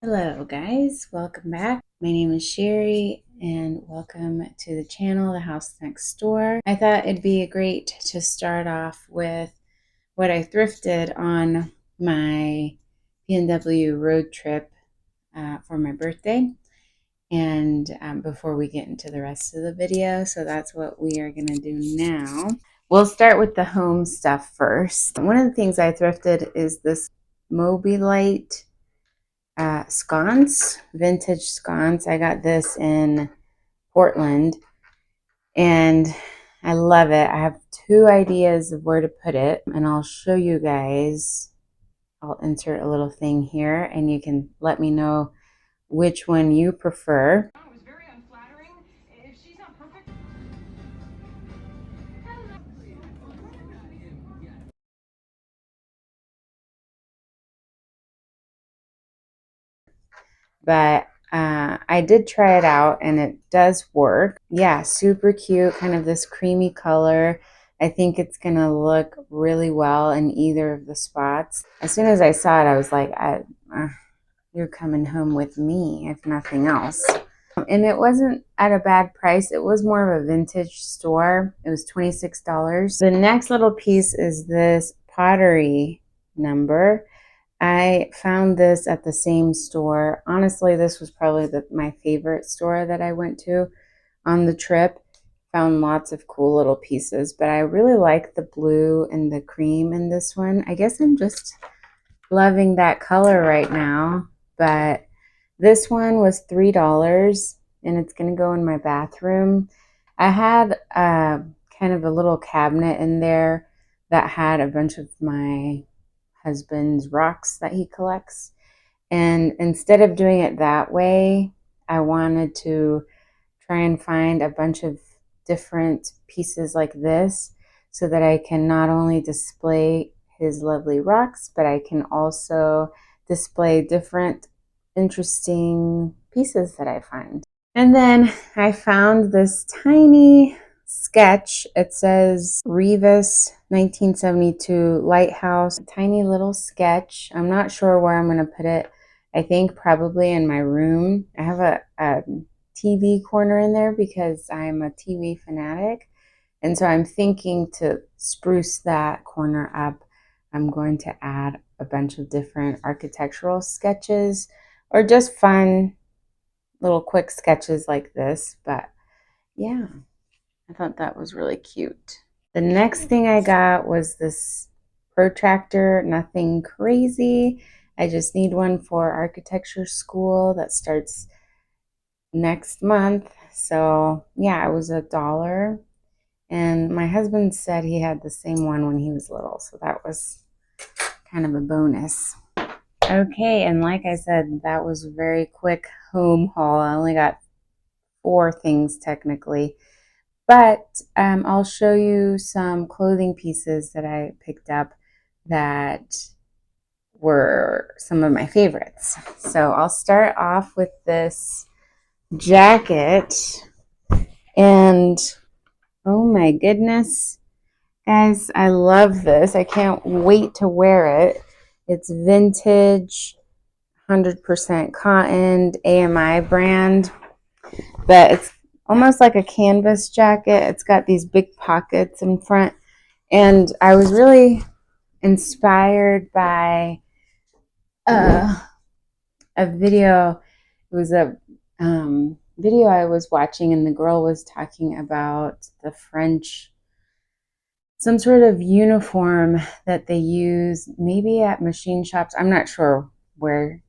Hello guys, welcome back. My name is Sherry and welcome to the channel, The House Next Door. I thought it'd be great to start off with what I thrifted on my PNW road trip for my birthday, and before we get into the rest of the video. So that's what we are going to do now. We'll start with the home stuff first. One of the things I thrifted is this Mobilite sconce, vintage sconce. I got this in Portland and I love it. I have two ideas of where to put it, and I'll show you guys. I'll insert a little thing here and you can let me know which one you prefer. It was very unflattering. If she's not perfect. But I did try it out and it does work. Yeah, super cute, kind of this creamy color. I think it's gonna look really well in either of the spots. As soon as I saw it, I was like, you're coming home with me, if nothing else. And it wasn't at a bad price. It was more of a vintage store. It was $26. The next little piece is this pottery number. I found this at the same store. Honestly, this was probably my favorite store that I went to on the trip. Found lots of cool little pieces, but I really like the blue and the cream in this one. I guess I'm just loving that color right now, but this one was $3 and it's going to go in my bathroom. I had kind of a little cabinet in there that had a bunch of my husband's rocks that he collects. And instead of doing it that way, I wanted to try and find a bunch of different pieces like this so that I can not only display his lovely rocks, but I can also display different interesting pieces that I find. And then I found this tiny sketch. It says Revis 1972 Lighthouse. A tiny little sketch. I'm not sure where I'm going to put it. I think probably in my room. I have a TV corner in there because I'm a TV fanatic. And so I'm thinking to spruce that corner up. I'm going to add a bunch of different architectural sketches or just fun little quick sketches like this. But yeah, I thought that was really cute. The next thing I got was this protractor, nothing crazy. I just need one for architecture school that starts next month. So yeah, it was $1. And my husband said he had the same one when he was little. So that was kind of a bonus. Okay, and like I said, that was a very quick home haul. I only got 4 things technically. But I'll show you some clothing pieces that I picked up that were some of my favorites. So I'll start off with this jacket. And oh my goodness, guys, I love this. I can't wait to wear it. It's vintage, 100% cotton, AMI brand, but it's almost like a canvas jacket. It's got these big pockets in front, and I was really inspired by a video. It was a video I was watching, and the girl was talking about the French, some sort of uniform that they use maybe at machine shops. I'm not sure where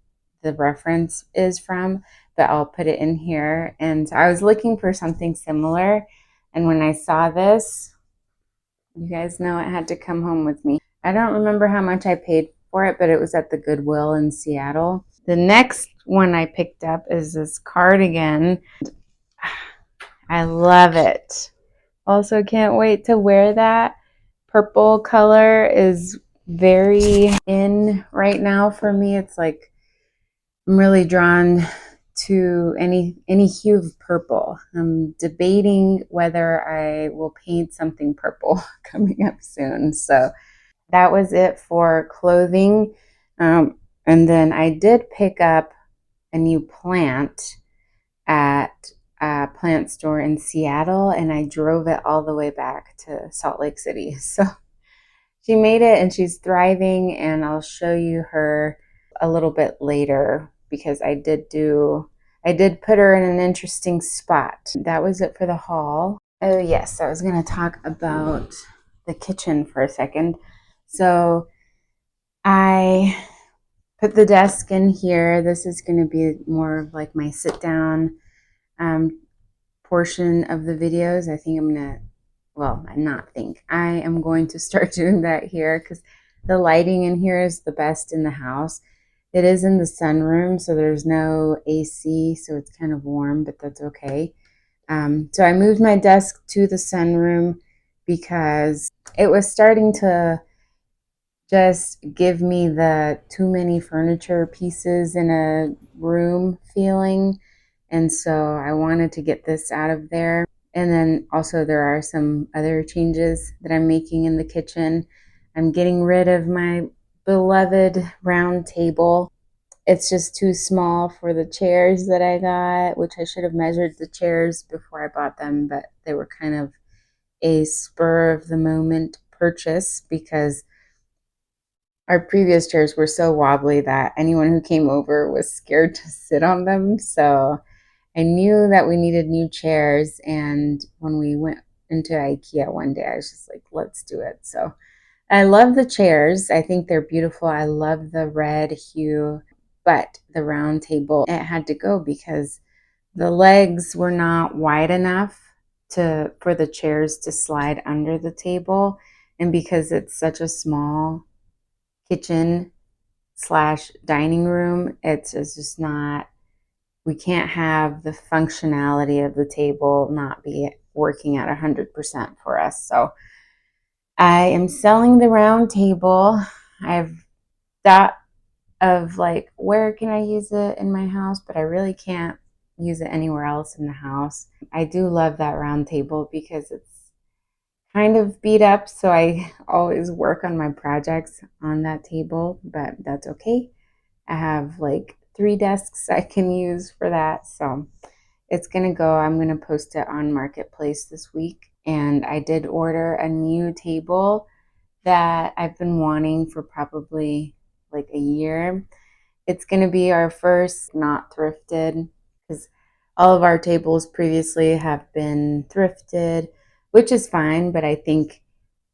the reference is from, but I'll put it in here. And I was looking for something similar, and when I saw this, you guys know it had to come home with me. I don't remember how much I paid for it, but it was at the Goodwill in Seattle. The next one I picked up is this cardigan. I love it. Also can't wait to wear that. Purple color is very in right now for me. It's like I'm really drawn to any hue of purple. I'm debating whether I will paint something purple coming up soon. So that was it for clothing. And then I did pick up a new plant at a plant store in Seattle, and I drove it all the way back to Salt Lake City. So she made it and she's thriving, and I'll show you her a little bit later because I did put her in an interesting spot. That was it for the haul. Oh yes, I was going to talk about the kitchen for a second. So I put the desk in here. This is going to be more of like my sit down um, portion of the videos. I think I'm going to, well, I not think, I am going to start doing that here because the lighting in here is the best in the house. It is in the sunroom, so there's no AC, so it's kind of warm, but that's okay. So I moved my desk to the sunroom because it was starting to just give me the too many furniture pieces in a room feeling. And so I wanted to get this out of there. And then also, there are some other changes that I'm making in the kitchen. I'm getting rid of my beloved round table. It's just too small for the chairs that I got, which I should have measured the chairs before I bought them, but they were kind of a spur of the moment purchase because our previous chairs were so wobbly that anyone who came over was scared to sit on them. So I knew that we needed new chairs. And when we went into IKEA one day, I was just like, let's do it. So I love the chairs. I think they're beautiful. I love the red hue, but the round table, it had to go because the legs were not wide enough for the chairs to slide under the table. And because it's such a small kitchen slash dining room, it's just not, we can't have the functionality of the table not be working at 100% for us. So I am selling the round table. I've thought of like, where can I use it in my house, but I really can't use it anywhere else in the house. I do love that round table because it's kind of beat up, so I always work on my projects on that table, but that's okay. I have like 3 desks I can use for that. So it's going to go. I'm going to post it on Marketplace this week. And I did order a new table that I've been wanting for probably like a year. It's going to be our first not thrifted because all of our tables previously have been thrifted, which is fine, but I think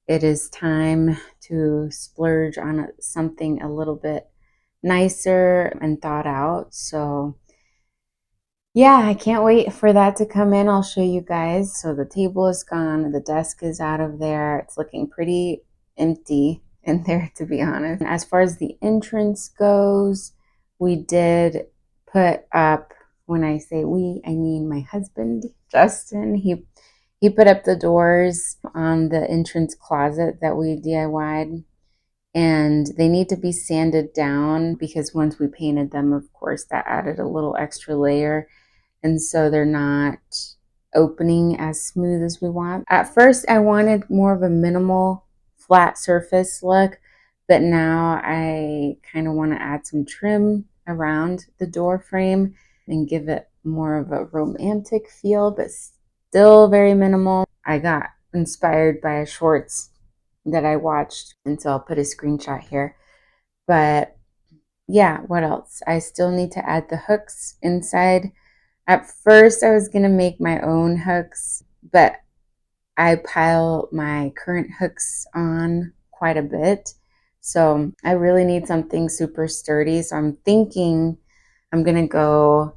it is time to splurge on something a little bit nicer and thought out. So yeah, I can't wait for that to come in. I'll show you guys. So the table is gone, the desk is out of there. It's looking pretty empty in there, to be honest. As far as the entrance goes, we did put up, when I say we, I mean my husband, Justin. He put up the doors on the entrance closet that we DIY'd, and they need to be sanded down because once we painted them, of course, that added a little extra layer. And so they're not opening as smooth as we want. At first, I wanted more of a minimal flat surface look, but now I kind of want to add some trim around the door frame and give it more of a romantic feel, but still very minimal. I got inspired by a shorts that I watched, and so I'll put a screenshot here. But yeah, what else? I still need to add the hooks inside. At first, I was going to make my own hooks, but I pile my current hooks on quite a bit. So I really need something super sturdy. So I'm thinking I'm going to go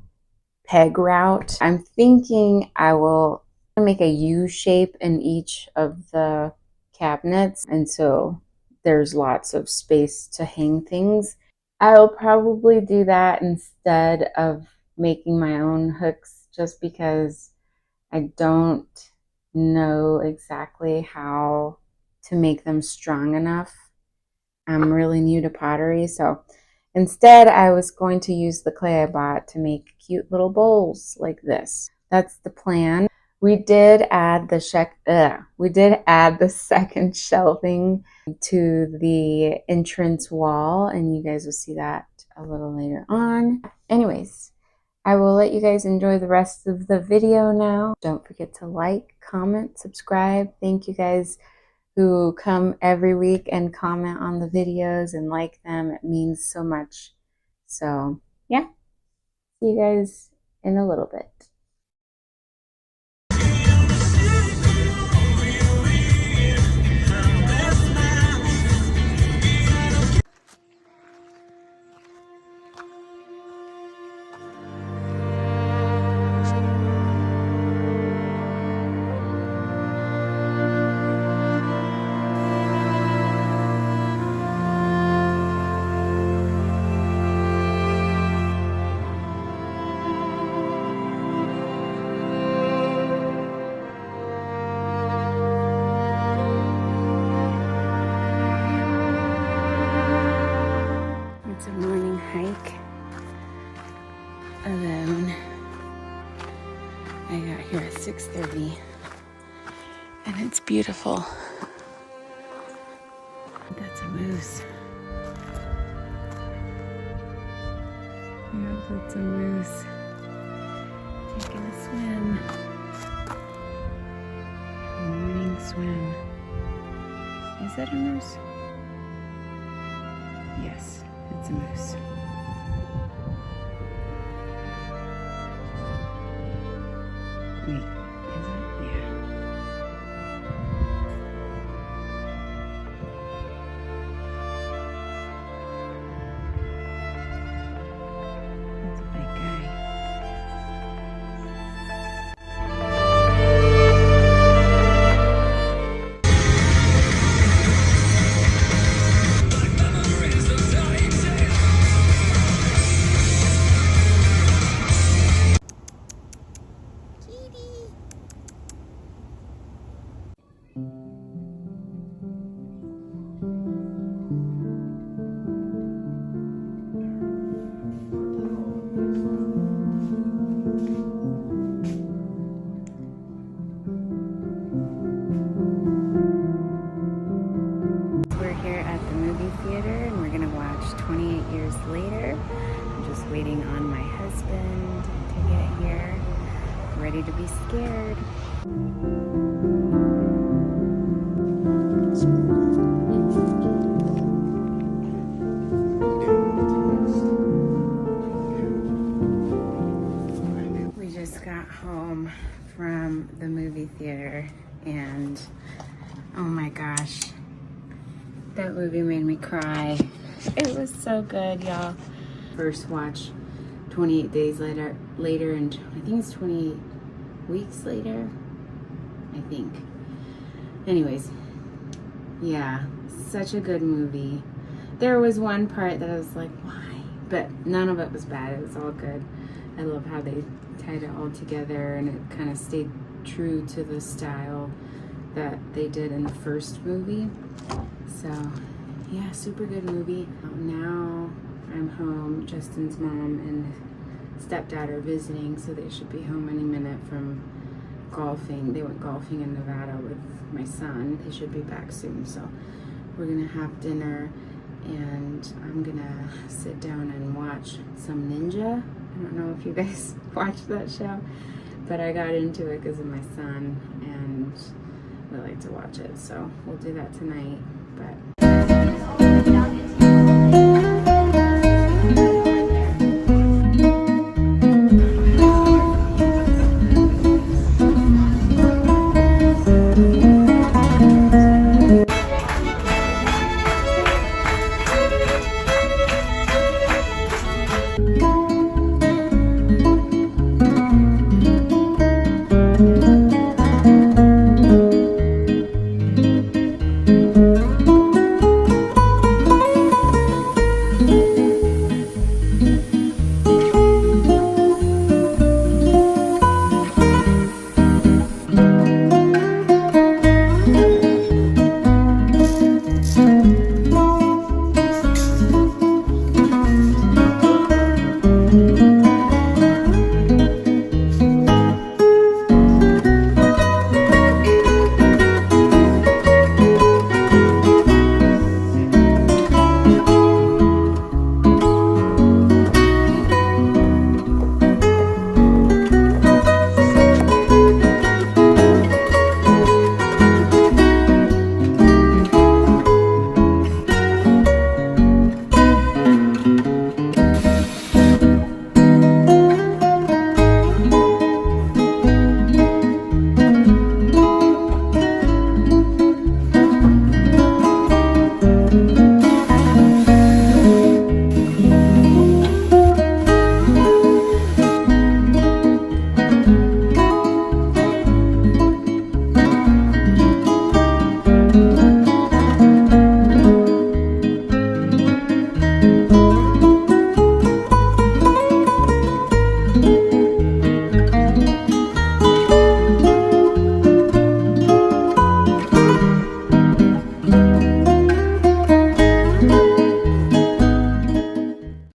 peg route. I'm thinking I will make a U shape in each of the cabinets. And so there's lots of space to hang things. I'll probably do that instead of making my own hooks just because I don't know exactly how to make them strong enough. I'm really new to pottery, so instead I was going to use the clay I bought to make cute little bowls like this. That's the plan. We did add the second shelving to the entrance wall, and you guys will see that a little later on. Anyways, I will let you guys enjoy the rest of the video now. Don't forget to like, comment, subscribe. Thank you guys who come every week and comment on the videos and like them. It means so much. So, yeah, see you guys in a little bit. It's a morning hike alone. I got here at 6:30 and it's beautiful. That's a moose. Yeah, that's a moose. Taking a swim. A morning swim. Is that a moose? Yes, it's a moose. Wait, is it? Yeah. That's a big guy. We're here at the movie theater and we're gonna watch 28 Years Later. I'm just waiting on my husband to get here. Ready to be scared. We just got home from the movie theater and oh my gosh, that movie made me cry. It was so good, y'all. First watch 28 days later, and I think it's 28 weeks later, I think. Anyways, yeah, such a good movie. There was one part that I was like, why? But none of it was bad. It was all good. I love how they tied it all together and it kind of stayed true to the style that they did in the first movie. So, yeah, super good movie. Now I'm home. Justin's mom and stepdad are visiting, so they should be home any minute from golfing. They went golfing in Nevada with my son. They should be back soon, so we're gonna have dinner and I'm gonna sit down and watch some Ninja. I don't know if you guys watched that show, but I got into it because of my son and we like to watch it, so we'll do that tonight. But